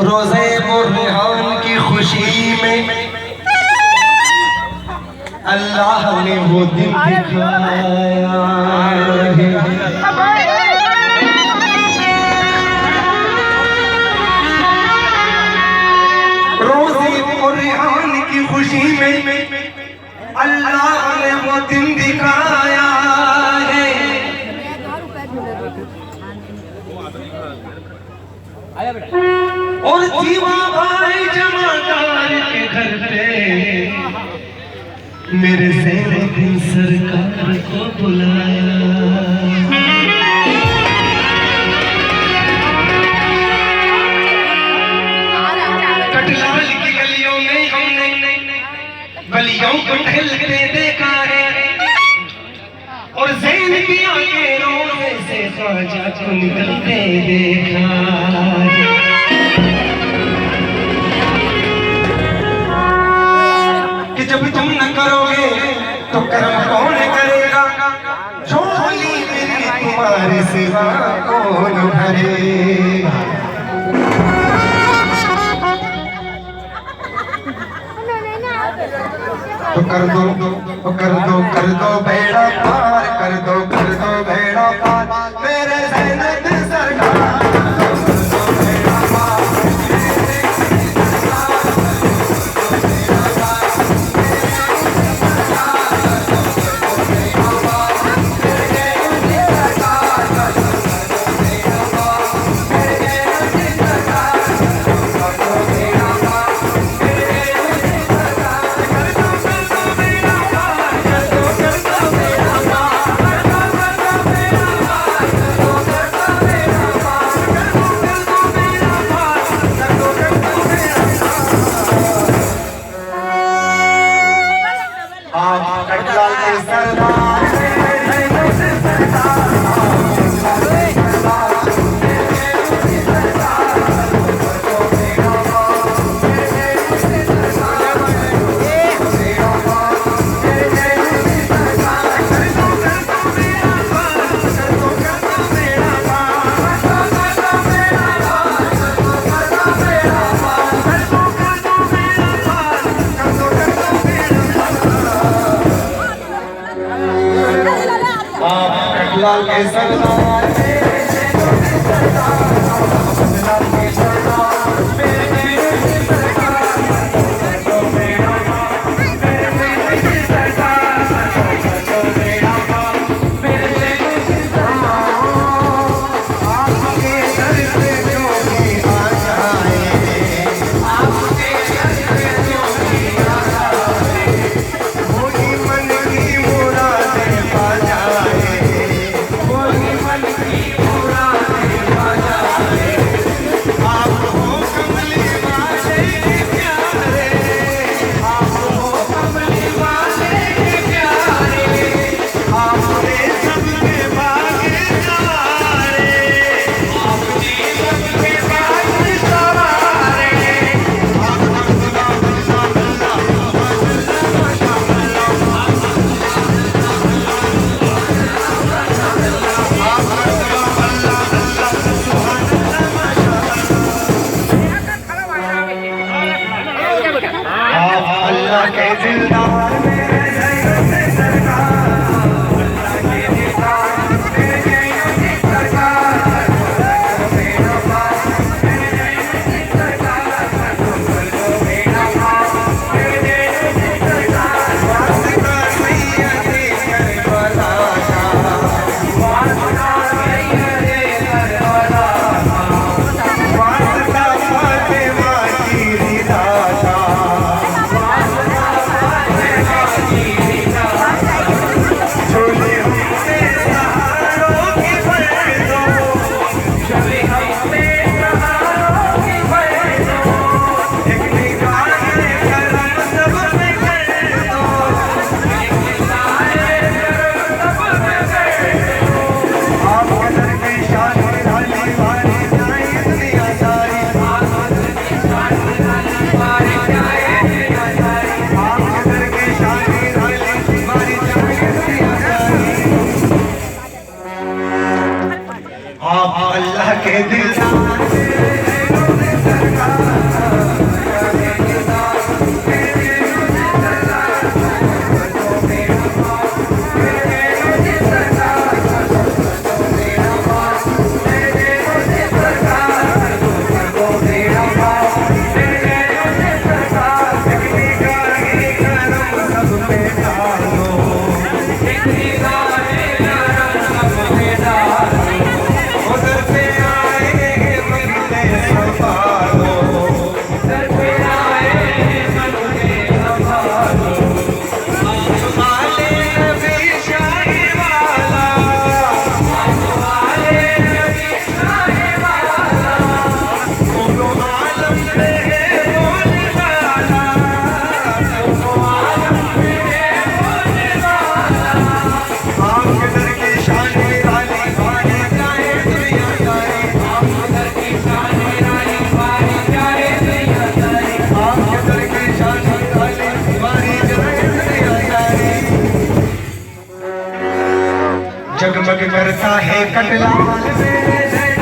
रोज़े बुरहान की खुशी में अल्लाह ने वो दिन दिखाया है। रोज़े बुरहान की खुशी में अल्लाह ने वो दिन दिखाया है। और जीवा भाई जमादार के घर पे मेरे ज़ैनुद्दीन सरकार को बुलाया। कटलाल की गलियों में हमने बलियों को ठहलते देखा है और ज़ैन की आंखें रोज़े से ख्वाजा को निकलते देखा है। कि जब तुम न करोगे तो कर्म कौन करेगा, झोली मेरी तुम्हारे सिवा कौन भरेगा। तो कर दो बेड़ा पार, कर दो बेड़ा पार मेरे ज़ैनुद्दीन सरकार। कटलाल के सरदार कटलाल के सरदार आप हो कमल जगमग करता है कटला